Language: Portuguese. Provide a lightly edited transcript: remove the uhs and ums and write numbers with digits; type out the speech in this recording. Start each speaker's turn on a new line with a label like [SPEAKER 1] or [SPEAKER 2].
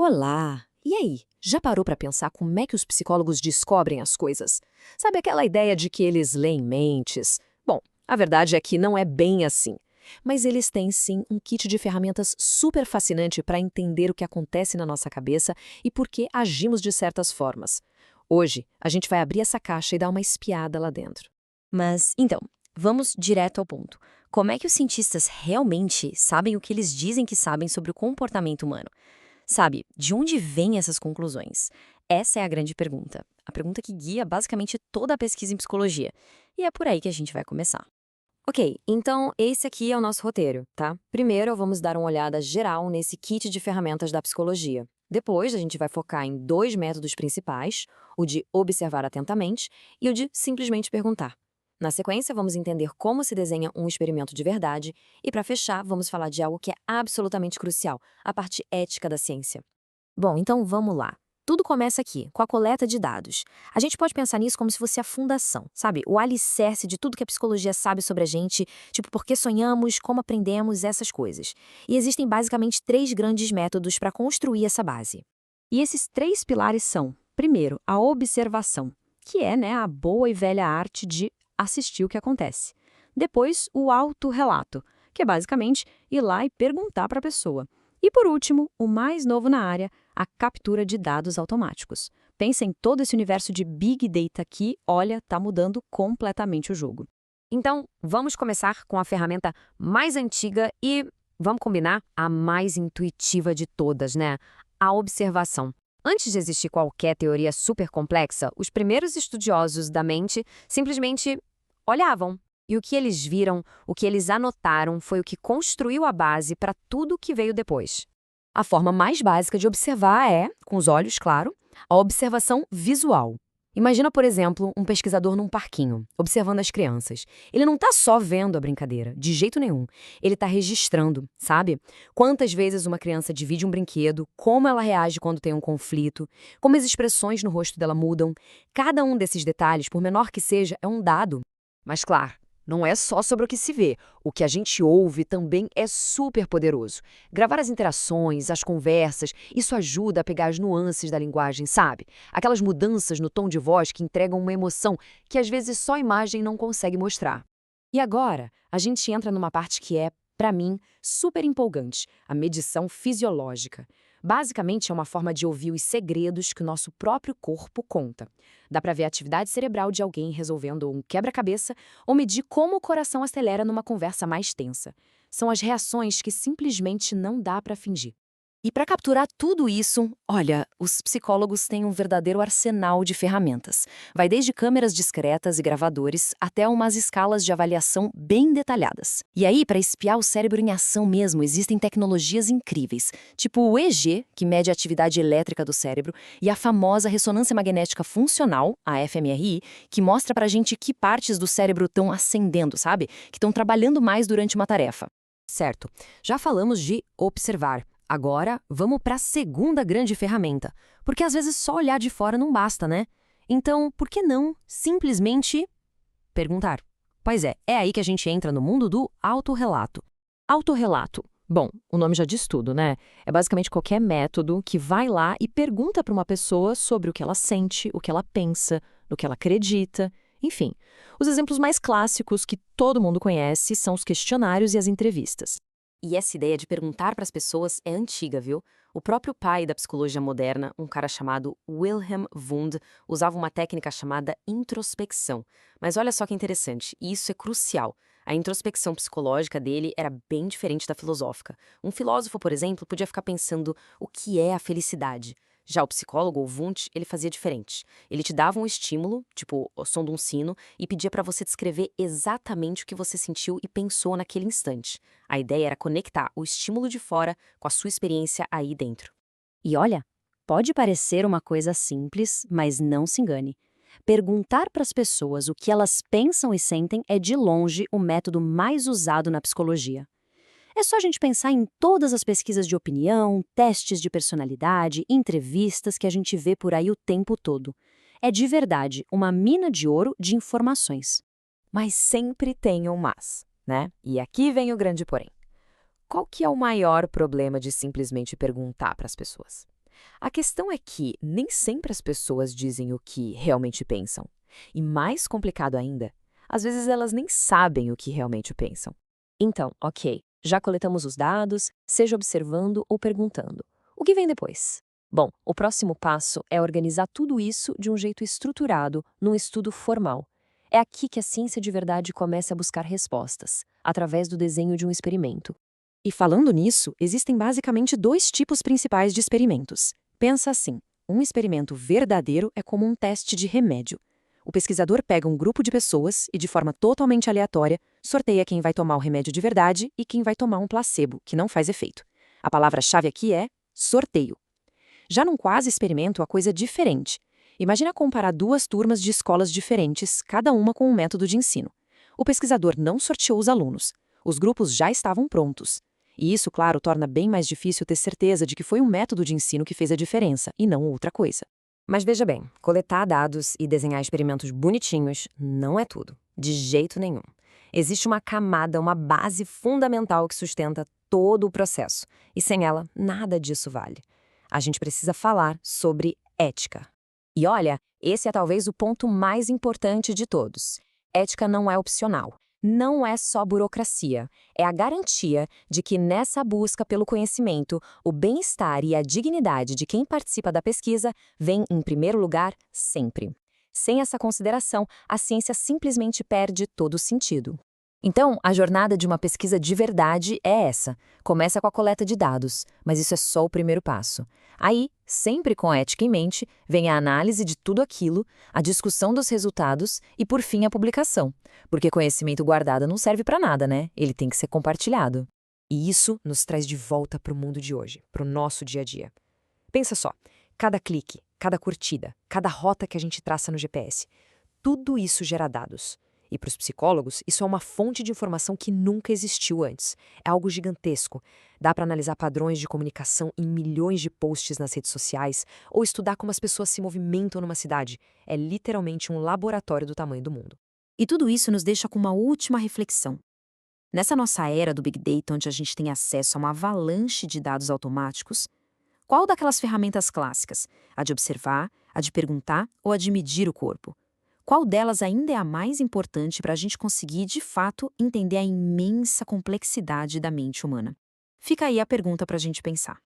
[SPEAKER 1] Olá! E aí, já parou para pensar como é que os psicólogos descobrem as coisas? Sabe aquela ideia de que eles leem mentes? Bom, a verdade é que não é bem assim. Mas eles têm sim um kit de ferramentas super fascinante para entender o que acontece na nossa cabeça e por que agimos de certas formas. Hoje, a gente vai abrir essa caixa e dar uma espiada lá dentro.
[SPEAKER 2] Mas, então, vamos direto ao ponto. Como é que os cientistas realmente sabem o que eles dizem que sabem sobre o comportamento humano? Sabe, de onde vêm essas conclusões? Essa é a grande pergunta. A pergunta que guia basicamente toda a pesquisa em psicologia. E é por aí que a gente vai começar.
[SPEAKER 1] Ok, então esse aqui é o nosso roteiro, tá? Primeiro, vamos dar uma olhada geral nesse kit de ferramentas da psicologia. Depois, a gente vai focar em dois métodos principais, o de observar atentamente e o de simplesmente perguntar. Na sequência, vamos entender como se desenha um experimento de verdade e, para fechar, vamos falar de algo que é absolutamente crucial, a parte ética da ciência. Bom, então vamos lá. Tudo começa aqui, com a coleta de dados. A gente pode pensar nisso como se fosse a fundação, sabe? O alicerce de tudo que a psicologia sabe sobre a gente, tipo por que sonhamos, como aprendemos, essas coisas. E existem basicamente três grandes métodos para construir essa base. E esses três pilares são, primeiro, a observação, que é, a boa e velha arte de assistir o que acontece. Depois, o autorrelato, que é basicamente ir lá e perguntar para a pessoa. E por último, o mais novo na área, a captura de dados automáticos. Pensa em todo esse universo de Big Data que, olha, está mudando completamente o jogo. Então, vamos começar com a ferramenta mais antiga e, vamos combinar, a mais intuitiva de todas, né? A observação. Antes de existir qualquer teoria super complexa, os primeiros estudiosos da mente simplesmente olhavam. E o que eles viram, o que eles anotaram, foi o que construiu a base para tudo o que veio depois. A forma mais básica de observar é, com os olhos, claro, a observação visual. Imagina, por exemplo, um pesquisador num parquinho, observando as crianças. Ele não está só vendo a brincadeira, de jeito nenhum. Ele está registrando, sabe? Quantas vezes uma criança divide um brinquedo, como ela reage quando tem um conflito, como as expressões no rosto dela mudam. Cada um desses detalhes, por menor que seja, é um dado. Mas, claro, não é só sobre o que se vê. O que a gente ouve também é super poderoso. Gravar as interações, as conversas, isso ajuda a pegar as nuances da linguagem, sabe? Aquelas mudanças no tom de voz que entregam uma emoção que às vezes só a imagem não consegue mostrar. E agora, a gente entra numa parte que é, para mim, super empolgante, a medição fisiológica. Basicamente, é uma forma de ouvir os segredos que o nosso próprio corpo conta. Dá para ver a atividade cerebral de alguém resolvendo um quebra-cabeça ou medir como o coração acelera numa conversa mais tensa. São as reações que simplesmente não dá para fingir. E para capturar tudo isso, olha, os psicólogos têm um verdadeiro arsenal de ferramentas. Vai desde câmeras discretas e gravadores até umas escalas de avaliação bem detalhadas. E aí, para espiar o cérebro em ação mesmo, existem tecnologias incríveis, tipo o EEG, que mede a atividade elétrica do cérebro, e a famosa ressonância magnética funcional, a fMRI, que mostra pra gente que partes do cérebro estão acendendo, sabe? Que estão trabalhando mais durante uma tarefa. Certo, já falamos de observar. Agora, vamos para a segunda grande ferramenta, porque às vezes só olhar de fora não basta, né? Então, por que não simplesmente perguntar? Pois é aí que a gente entra no mundo do autorrelato. Autorrelato. Bom, o nome já diz tudo, né? É basicamente qualquer método que vai lá e pergunta para uma pessoa sobre o que ela sente, o que ela pensa, no que ela acredita, enfim. Os exemplos mais clássicos que todo mundo conhece são os questionários e as entrevistas. E essa ideia de perguntar para as pessoas é antiga, viu? O próprio pai da psicologia moderna, um cara chamado Wilhelm Wundt, usava uma técnica chamada introspecção. Mas olha só que interessante, e isso é crucial. A introspecção psicológica dele era bem diferente da filosófica. Um filósofo, por exemplo, podia ficar pensando o que é a felicidade. Já o psicólogo, o Wundt, ele fazia diferente. Ele te dava um estímulo, tipo o som de um sino, e pedia para você descrever exatamente o que você sentiu e pensou naquele instante. A ideia era conectar o estímulo de fora com a sua experiência aí dentro.
[SPEAKER 2] E olha, pode parecer uma coisa simples, mas não se engane. Perguntar para as pessoas o que elas pensam e sentem é de longe o método mais usado na psicologia. É só a gente pensar em todas as pesquisas de opinião, testes de personalidade, entrevistas que a gente vê por aí o tempo todo. É de verdade uma mina de ouro de informações.
[SPEAKER 1] Mas sempre tem um mas, né? E aqui vem o grande porém. Qual que é o maior problema de simplesmente perguntar para as pessoas?
[SPEAKER 3] A questão é que nem sempre as pessoas dizem o que realmente pensam. E mais complicado ainda, às vezes elas nem sabem o que realmente pensam.
[SPEAKER 2] Então, ok, já coletamos os dados, seja observando ou perguntando. O que vem depois? Bom, o próximo passo é organizar tudo isso de um jeito estruturado, num estudo formal. É aqui que a ciência de verdade começa a buscar respostas, através do desenho de um experimento.
[SPEAKER 4] E falando nisso, existem basicamente dois tipos principais de experimentos. Pensa assim: um experimento verdadeiro é como um teste de remédio. O pesquisador pega um grupo de pessoas e, de forma totalmente aleatória, sorteia quem vai tomar o remédio de verdade e quem vai tomar um placebo, que não faz efeito. A palavra-chave aqui é sorteio. Já num quase experimento, a coisa é diferente. Imagina comparar duas turmas de escolas diferentes, cada uma com um método de ensino. O pesquisador não sorteou os alunos. Os grupos já estavam prontos. E isso, claro, torna bem mais difícil ter certeza de que foi um método de ensino que fez a diferença, e não outra coisa.
[SPEAKER 1] Mas veja bem, coletar dados e desenhar experimentos bonitinhos não é tudo, de jeito nenhum. Existe uma camada, uma base fundamental que sustenta todo o processo, e sem ela, nada disso vale. A gente precisa falar sobre ética. E olha, esse é talvez o ponto mais importante de todos. Ética não é opcional. Não é só burocracia, é a garantia de que nessa busca pelo conhecimento, o bem-estar e a dignidade de quem participa da pesquisa vem em primeiro lugar sempre. Sem essa consideração, a ciência simplesmente perde todo o sentido. Então, a jornada de uma pesquisa de verdade é essa. Começa com a coleta de dados, mas isso é só o primeiro passo. Aí, sempre com a ética em mente, vem a análise de tudo aquilo, a discussão dos resultados e, por fim, a publicação. Porque conhecimento guardado não serve para nada, né? Ele tem que ser compartilhado.
[SPEAKER 3] E isso nos traz de volta para o mundo de hoje, para o nosso dia a dia. Pensa só, cada clique, cada curtida, cada rota que a gente traça no GPS, tudo isso gera dados. E para os psicólogos, isso é uma fonte de informação que nunca existiu antes. É algo gigantesco. Dá para analisar padrões de comunicação em milhões de posts nas redes sociais ou estudar como as pessoas se movimentam numa cidade. É literalmente um laboratório do tamanho do mundo.
[SPEAKER 4] E tudo isso nos deixa com uma última reflexão. Nessa nossa era do Big Data, onde a gente tem acesso a uma avalanche de dados automáticos, qual daquelas ferramentas clássicas, a de observar, a de perguntar ou a de medir o corpo? Qual delas ainda é a mais importante para a gente conseguir, de fato, entender a imensa complexidade da mente humana? Fica aí a pergunta para a gente pensar.